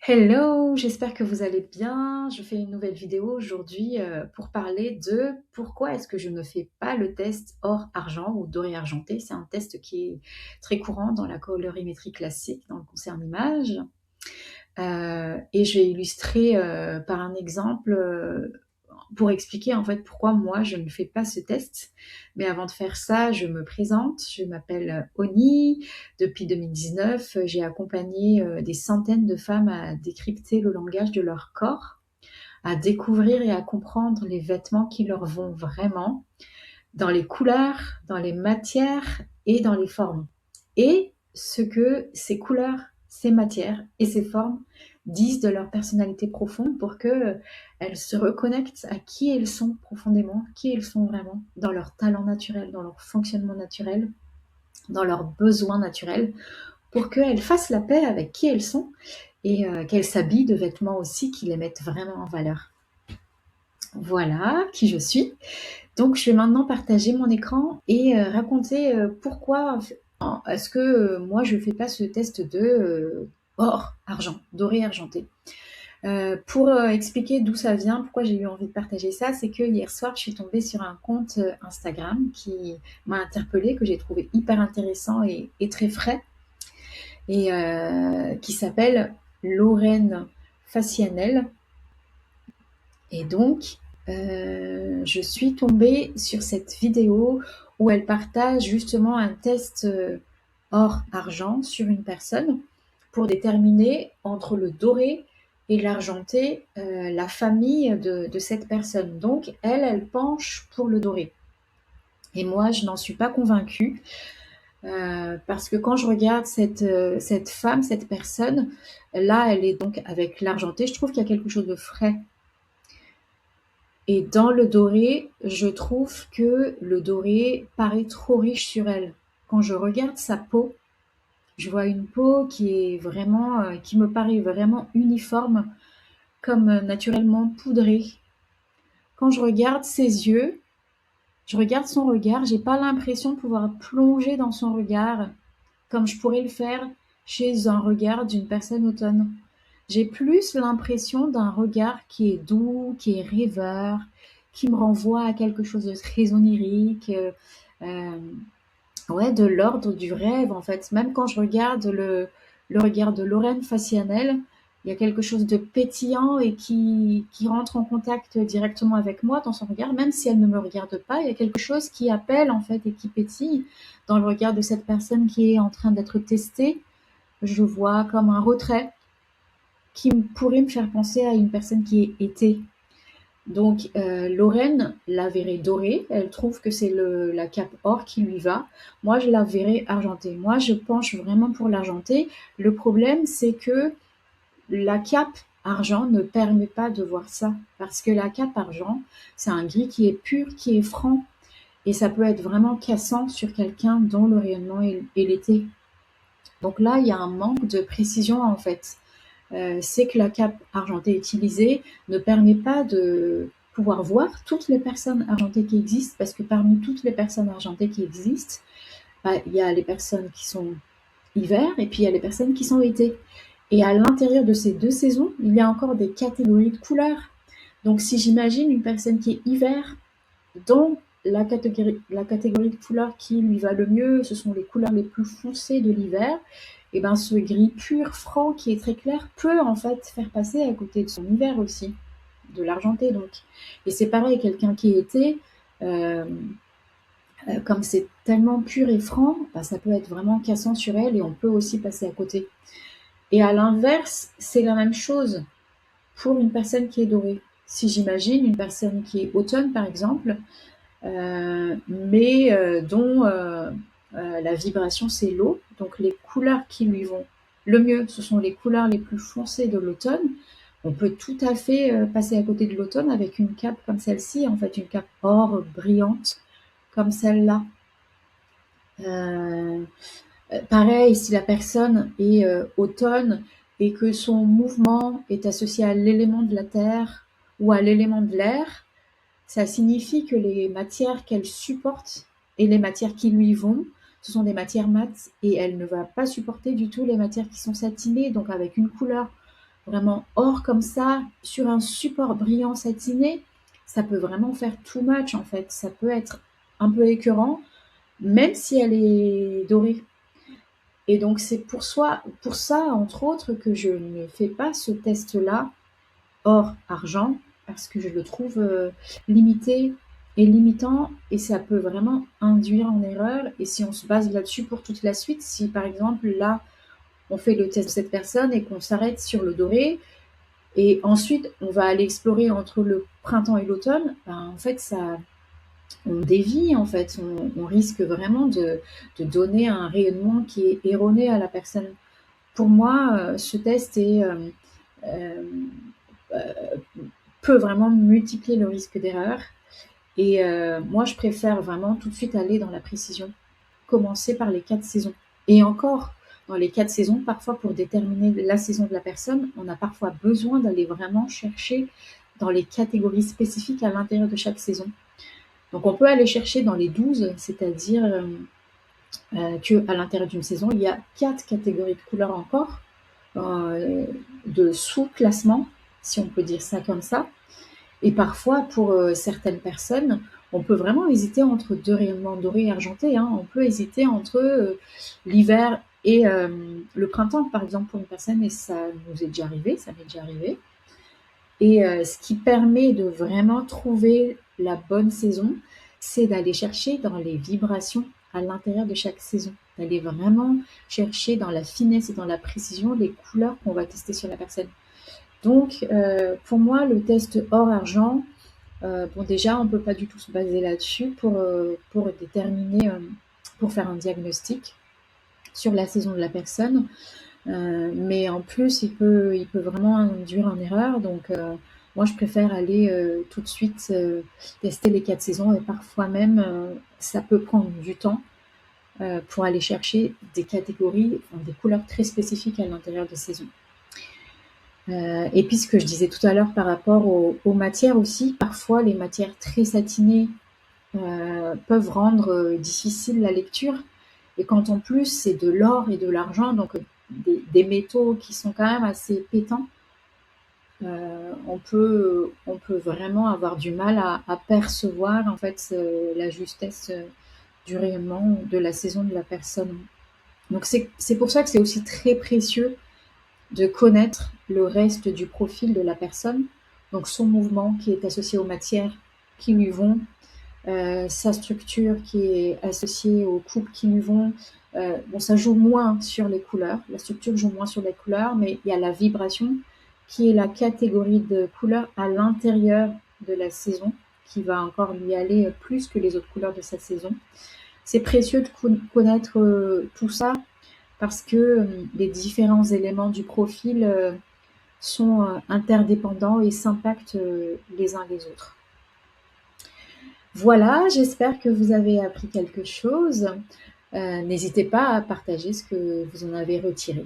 Hello, j'espère que vous allez bien. Je fais une nouvelle vidéo aujourd'hui pour parler de pourquoi est-ce que je ne fais pas le test or argent ou doré argenté. C'est un test qui est très courant dans la colorimétrie classique, dans le concert image. Et je vais illustrer par un exemple pour expliquer en fait pourquoi moi je ne fais pas ce test. Mais avant de faire ça, je me présente. Je m'appelle Oni. Depuis 2019, j'ai accompagné des centaines de femmes à décrypter le langage de leur corps, à découvrir et à comprendre les vêtements qui leur vont vraiment, dans les couleurs, dans les matières et dans les formes. Et ce que ces couleurs, ces matières et ces formes disent de leur personnalité profonde pour que elles se reconnectent à qui elles sont profondément, qui elles sont vraiment, dans leur talent naturel, dans leur fonctionnement naturel, dans leurs besoins naturels, pour qu'elles fassent la paix avec qui elles sont et qu'elles s'habillent de vêtements aussi qui les mettent vraiment en valeur. Voilà qui je suis. Donc, je vais maintenant partager mon écran et raconter pourquoi est-ce que moi je ne fais pas ce test de or, argent, doré, argenté. Pour expliquer d'où ça vient, pourquoi j'ai eu envie de partager ça, c'est que hier soir, je suis tombée sur un compte Instagram qui m'a interpellée, que j'ai trouvé hyper intéressant et très frais, et qui s'appelle Lorraine Facianel. Et donc, je suis tombée sur cette vidéo où elle partage justement un test or-argent sur une personne pour déterminer entre le doré et l'argenté la famille de cette personne. Donc, elle penche pour le doré. Et moi, je n'en suis pas convaincue parce que quand je regarde cette femme, cette personne, là, elle est donc avec l'argenté. Je trouve qu'il y a quelque chose de frais. Et dans le doré, je trouve que le doré paraît trop riche sur elle. Quand je regarde sa peau, je vois une peau qui est vraiment, qui me paraît vraiment uniforme, comme naturellement poudrée. Quand je regarde ses yeux, je regarde son regard, j'ai pas l'impression de pouvoir plonger dans son regard comme je pourrais le faire chez un regard d'une personne automne. J'ai plus l'impression d'un regard qui est doux, qui est rêveur, qui me renvoie à quelque chose de très onirique, euh, ouais, de l'ordre du rêve en fait. Même quand je regarde le regard de Lorraine Facianel, il y a quelque chose de pétillant et qui rentre en contact directement avec moi dans son regard, même si elle ne me regarde pas, il y a quelque chose qui appelle en fait et qui pétille dans le regard de cette personne qui est en train d'être testée. Je vois comme un retrait qui pourrait me faire penser à une personne qui est été. Donc, Lorraine la verrait dorée. Elle trouve que c'est la cape or qui lui va. Moi, je la verrais argentée. Moi, je penche vraiment pour l'argenté. Le problème, c'est que la cape argent ne permet pas de voir ça. Parce que la cape argent, c'est un gris qui est pur, qui est franc. Et ça peut être vraiment cassant sur quelqu'un dont le rayonnement est l'été. Donc là, il y a un manque de précision en fait. C'est que la cape argentée utilisée ne permet pas de pouvoir voir toutes les personnes argentées qui existent, parce que parmi toutes les personnes argentées qui existent, bah, il y a les personnes qui sont hiver et puis il y a les personnes qui sont été. Et à l'intérieur de ces deux saisons, il y a encore des catégories de couleurs. Donc si j'imagine une personne qui est hiver, dont la catégorie de couleurs qui lui va le mieux, ce sont les couleurs les plus foncées de l'hiver, et ben ce gris pur, franc, qui est très clair, peut en fait faire passer à côté de son hiver aussi, de l'argenté donc. Et c'est pareil, quelqu'un qui était, euh, comme c'est tellement pur et franc, ben, ça peut être vraiment cassant sur elle et on peut aussi passer à côté. Et à l'inverse, c'est la même chose pour une personne qui est dorée. Si j'imagine une personne qui est automne par exemple, mais dont la vibration c'est l'eau. Donc les couleurs qui lui vont le mieux, ce sont les couleurs les plus foncées de l'automne. On peut tout à fait passer à côté de l'automne avec une cape comme celle-ci, en fait une cape or brillante comme celle-là. Euh, Pareil, si la personne est automne et que son mouvement est associé à l'élément de la terre ou à l'élément de l'air, ça signifie que les matières qu'elle supporte et les matières qui lui vont, ce sont des matières mates et elle ne va pas supporter du tout les matières qui sont satinées, donc avec une couleur vraiment or comme ça, sur un support brillant satiné, ça peut vraiment faire too much en fait. Ça peut être un peu écœurant, même si elle est dorée. Et donc c'est pour ça, entre autres, que je ne fais pas ce test-là or-argent, parce que je le trouve limité et limitant, et ça peut vraiment induire en erreur. Et si on se base là-dessus pour toute la suite, si par exemple là, on fait le test de cette personne et qu'on s'arrête sur le doré, et ensuite on va aller explorer entre le printemps et l'automne, ben, en fait ça, on dévie, en fait, on risque vraiment de donner un rayonnement qui est erroné à la personne. Pour moi, ce test euh, peut vraiment multiplier le risque d'erreur. Et moi, je préfère vraiment tout de suite aller dans la précision. Commencer par les 4 saisons. Et encore, dans les 4 saisons, parfois pour déterminer la saison de la personne, on a parfois besoin d'aller vraiment chercher dans les catégories spécifiques à l'intérieur de chaque saison. Donc on peut aller chercher dans les 12, c'est-à-dire qu'à l'intérieur d'une saison, il y a 4 catégories de couleurs encore, de sous-classements, si on peut dire ça comme ça. Et parfois, pour certaines personnes, on peut vraiment hésiter entre deux rayonnements dorés et argentés. Hein. On peut hésiter entre l'hiver et le printemps, par exemple, pour une personne, et ça nous est déjà arrivé, ça m'est déjà arrivé. Et ce qui permet de vraiment trouver la bonne saison, c'est d'aller chercher dans les vibrations à l'intérieur de chaque saison, d'aller vraiment chercher dans la finesse et dans la précision les couleurs qu'on va tester sur la personne. Donc, pour moi, le test or-argent, bon déjà, on ne peut pas du tout se baser là-dessus pour déterminer, pour faire un diagnostic sur la saison de la personne. Mais en plus, il peut vraiment induire en erreur. Donc, moi, je préfère aller tout de suite tester les 4 saisons. Et parfois même, ça peut prendre du temps pour aller chercher des catégories, enfin, des couleurs très spécifiques à l'intérieur des saisons. Et puis ce que je disais tout à l'heure par rapport aux matières aussi, parfois les matières très satinées peuvent rendre difficile la lecture. Et quand en plus c'est de l'or et de l'argent, donc des métaux qui sont quand même assez pétants, on peut vraiment avoir du mal à percevoir en fait la justesse du rayonnement de la saison de la personne. Donc c'est pour ça que c'est aussi très précieux de connaître le reste du profil de la personne, donc son mouvement qui est associé aux matières qui lui vont, sa structure qui est associée aux coupes qui lui vont. Bon, ça joue moins sur les couleurs, la structure joue moins sur les couleurs, mais il y a la vibration qui est la catégorie de couleurs à l'intérieur de la saison qui va encore lui aller plus que les autres couleurs de sa saison. C'est précieux de connaître tout ça parce que les différents éléments du profil sont interdépendants et s'impactent les uns les autres. Voilà, j'espère que vous avez appris quelque chose. N'hésitez pas à partager ce que vous en avez retiré.